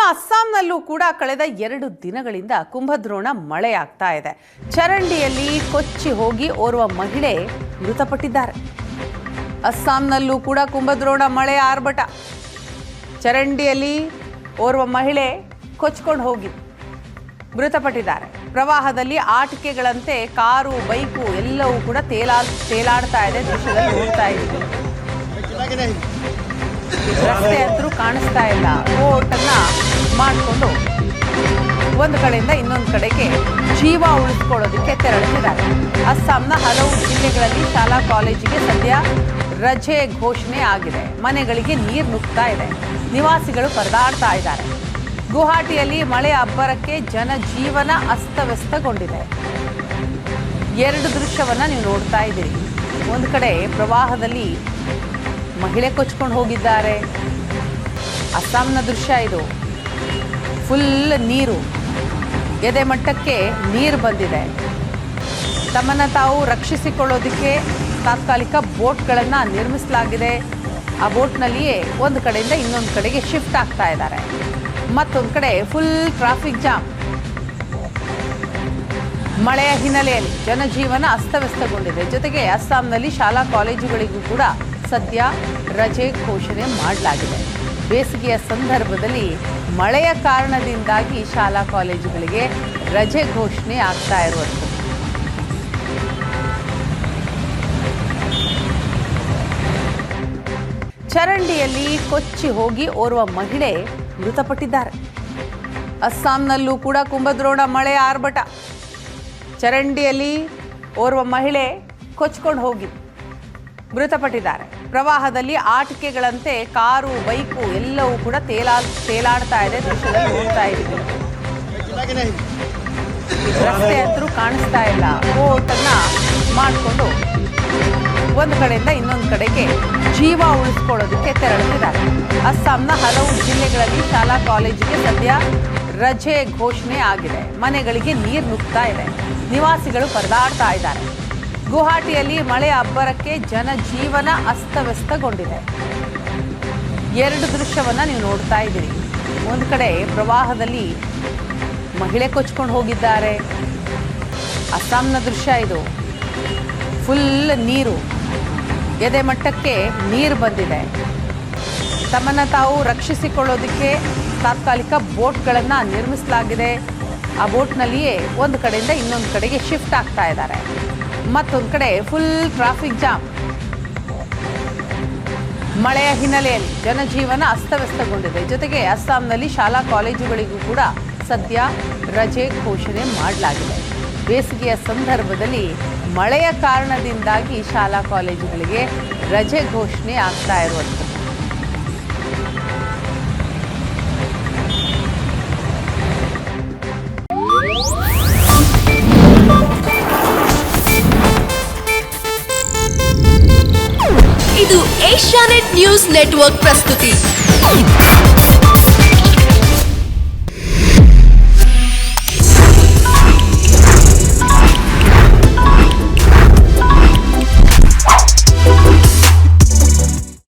ಅಸ್ಸಾಂನಲ್ಲೂ ಕೂಡ ಕಳೆದ 2 ದಿನಗಳಿಂದ ಕುಂಭದ್ರೋಣ ಮಳೆಯಾಗ್ತಾ ಇದೆ. ಚರಂಡಿಯಲ್ಲಿ ಕೊಚ್ಚಿ ಹೋಗಿ ಓರ್ವ ಮಹಿಳೆ ಮೃತಪಟ್ಟಿದ್ದಾರೆ. ಅಸ್ಸಾಂನಲ್ಲೂ ಕೂಡ ಕುಂಭದ್ರೋಣ ಮಳೆ ಆರ್ಭಟ. ಚರಂಡಿಯಲ್ಲಿ ಓರ್ವ ಮಹಿಳೆ ಕೊಚ್ಕೊಂಡು ಹೋಗಿ ಮೃತಪಟ್ಟಿದ್ದಾರೆ. ಪ್ರವಾಹದಲ್ಲಿ ಆಟಿಕೆಗಳಂತೆ ಕಾರು, ಬೈಕು ಎಲ್ಲವೂ ಕೂಡ ತೇಲಾಡ್ತಾ ಇದೆ. ದೃಶ್ಯದಲ್ಲಿ ನೋಡ್ತಾ ಇದ್ದೀವಿ. ರಸ್ತೆ ಅಂತೂ ಕಾಣಿಸ್ತಾ ಇಲ್ಲ. ಬೋಟನ್ನ ಮಾಡಿಕೊಂಡು ಒಂದು ಕಡೆಯಿಂದ ಇನ್ನೊಂದು ಕಡೆಗೆ ಜೀವ ಉಳಿಸ್ಕೊಳ್ಳೋದಕ್ಕೆ ತೆರಳುತ್ತಿದ್ದಾರೆ. ಅಸ್ಸಾಂನ ಹಲವು ಜಿಲ್ಲೆಗಳಲ್ಲಿ ಶಾಲಾ ಕಾಲೇಜಿಗೆ ಸದ್ಯ ರಜೆ ಘೋಷಣೆ ಆಗಿದೆ. ಮನೆಗಳಿಗೆ ನೀರು ನುಗ್ತಾ ಇದೆ. ನಿವಾಸಿಗಳು ಪರದಾಡ್ತಾ ಇದ್ದಾರೆ. ಗುವಾಹಟಿಯಲ್ಲಿ ಮಳೆ ಅಬ್ಬರಕ್ಕೆ ಜನಜೀವನ ಅಸ್ತವ್ಯಸ್ತಗೊಂಡಿದೆ. 2 ದೃಶ್ಯವನ್ನ ನೀವು ನೋಡ್ತಾ ಇದ್ದೀರಿ. ಒಂದು ಕಡೆ ಪ್ರವಾಹದಲ್ಲಿ ಮಹಿಳೆ ಕೊಚ್ಕೊಂಡು ಹೋಗಿದ್ದಾರೆ. ಅಸ್ಸಾಂನ ದೃಶ್ಯ ಇದು. ಫುಲ್ ನೀರು, ಎದೆ ಮಟ್ಟಕ್ಕೆ ನೀರು ಬಂದಿದೆ. ತಮ್ಮನ್ನು ತಾವು ರಕ್ಷಿಸಿಕೊಳ್ಳೋದಕ್ಕೆ ತಾತ್ಕಾಲಿಕ ಬೋಟ್ಗಳನ್ನು ನಿರ್ಮಿಸಲಾಗಿದೆ. ಆ ಬೋಟ್ನಲ್ಲಿಯೇ ಒಂದು ಕಡೆಯಿಂದ ಇನ್ನೊಂದು ಕಡೆಗೆ ಶಿಫ್ಟ್ ಆಗ್ತಾ ಇದ್ದಾರೆ. ಮತ್ತೊಂದು ಕಡೆ ಫುಲ್ ಟ್ರಾಫಿಕ್ ಜಾಮ್. ಮಳೆಯ ಹಿನ್ನೆಲೆಯಲ್ಲಿ ಜನಜೀವನ ಅಸ್ತವ್ಯಸ್ತಗೊಂಡಿದೆ. ಜೊತೆಗೆ ಅಸ್ಸಾಂನಲ್ಲಿ ಶಾಲಾ ಕಾಲೇಜುಗಳಿಗೂ ಕೂಡ ಸದ್ಯ ರಜೆ ಘೋಷಣೆ ಮಾಡಲಾಗಿದೆ. ಬೇಸಿಗೆಯ ಸಂದರ್ಭದಲ್ಲಿ ಮಳೆಯ ಕಾರಣದಿಂದಾಗಿ ಶಾಲಾ ಕಾಲೇಜುಗಳಿಗೆ ರಜೆ ಘೋಷಣೆ ಆಗ್ತಾ ಇರುವಂಥದ್ದು. ಚರಂಡಿಯಲ್ಲಿ ಕೊಚ್ಚಿ ಹೋಗಿ ಓರ್ವ ಮಹಿಳೆ ಮೃತಪಟ್ಟಿದ್ದಾರೆ. ಅಸ್ಸಾಂನಲ್ಲೂ ಕೂಡ ಕುಂಭದ್ರೋಣ ಮಳೆ ಆರ್ಭಟ. ಚರಂಡಿಯಲ್ಲಿ ಓರ್ವ ಮಹಿಳೆ ಕೊಚ್ಕೊಂಡು ಹೋಗಿ ಮೃತಪಟ್ಟಿದ್ದಾರೆ. ಪ್ರವಾಹದಲ್ಲಿ ಆಟಿಕೆಗಳಂತೆ ಕಾರು, ಬೈಕು ಎಲ್ಲವೂ ಕೂಡ ತೇಲಾಡ್ತಾ ಇದೆ. ದೃಶ್ಯದಲ್ಲಿ ನೋಡ್ತಾ ಇದ್ದೀವಿ. ರಸ್ತೆ ಅಂತೂ ಕಾಣಿಸ್ತಾ ಇಲ್ಲ. ಬೋಟನ್ನ ಮಾಡಿಕೊಂಡು ಒಂದು ಕಡೆಯಿಂದ ಇನ್ನೊಂದು ಕಡೆಗೆ ಜೀವ ಉಳಿಸ್ಕೊಳ್ಳೋದಕ್ಕೆ ತೆರಳುತ್ತಿದ್ದಾರೆ. ಅಸ್ಸಾಂನ ಹಲವು ಜಿಲ್ಲೆಗಳಲ್ಲಿ ಶಾಲಾ ಕಾಲೇಜಿಗೆ ಸದ್ಯ ರಜೆ ಘೋಷಣೆ ಆಗಿದೆ. ಮನೆಗಳಿಗೆ ನೀರು ನುಗ್ತಾ ಇದೆ. ನಿವಾಸಿಗಳು ಪರದಾಡ್ತಾ ಇದ್ದಾರೆ. ಗುವಾಹಟಿಯಲ್ಲಿ ಮಳೆ ಅಬ್ಬರಕ್ಕೆ ಜನಜೀವನ ಅಸ್ತವ್ಯಸ್ತಗೊಂಡಿದೆ. 2 ದೃಶ್ಯವನ್ನ ನೀವು ನೋಡ್ತಾ ಇದ್ದೀರಿ. ಒಂದು ಕಡೆ ಪ್ರವಾಹದಲ್ಲಿ ಮಹಿಳೆ ಕೊಚ್ಕೊಂಡು ಹೋಗಿದ್ದಾರೆ. ಅಸ್ಸಾಂನ ದೃಶ್ಯ ಇದು. ಫುಲ್ ನೀರು, ಎದೆ ಮಟ್ಟಕ್ಕೆ ನೀರು ಬಂದಿದೆ. ತಮ್ಮನ್ನು ತಾವು ರಕ್ಷಿಸಿಕೊಳ್ಳೋದಕ್ಕೆ ತಾತ್ಕಾಲಿಕ ಬೋಟ್ಗಳನ್ನು ನಿರ್ಮಿಸಲಾಗಿದೆ. ಆ ಬೋಟ್ನಲ್ಲಿಯೇ ಒಂದು ಕಡೆಯಿಂದ ಇನ್ನೊಂದು ಕಡೆಗೆ ಶಿಫ್ಟ್ ಆಗ್ತಾ ಇದ್ದಾರೆ. ಮತ್ತೊಂದು ಕಡೆ ಫುಲ್ ಟ್ರಾಫಿಕ್ ಜಾಮ್. ಮಳೆಯ ಹಿನ್ನೆಲೆಯಲ್ಲಿ ಜನಜೀವನ ಅಸ್ತವ್ಯಸ್ತಗೊಂಡಿದೆ. ಜೊತೆಗೆ ಅಸ್ಸಾಂನಲ್ಲಿ ಶಾಲಾ ಕಾಲೇಜುಗಳಿಗೂ ಕೂಡ ಸದ್ಯ ರಜೆ ಘೋಷಣೆ ಮಾಡಲಾಗಿದೆ. ಬೇಸಿಗೆಯ ಸಂದರ್ಭದಲ್ಲಿ ಮಳೆಯ ಕಾರಣದಿಂದಾಗಿ ಶಾಲಾ ಕಾಲೇಜುಗಳಿಗೆ ರಜೆ ಘೋಷಣೆ ಆಗ್ತಾ ಇರುವಂಥದ್ದು. ಇದು ಏಷ್ಯಾನೆಟ್ ನ್ಯೂಸ್ ನೆಟ್ವರ್ಕ್ ಪ್ರಸ್ತುತಿ.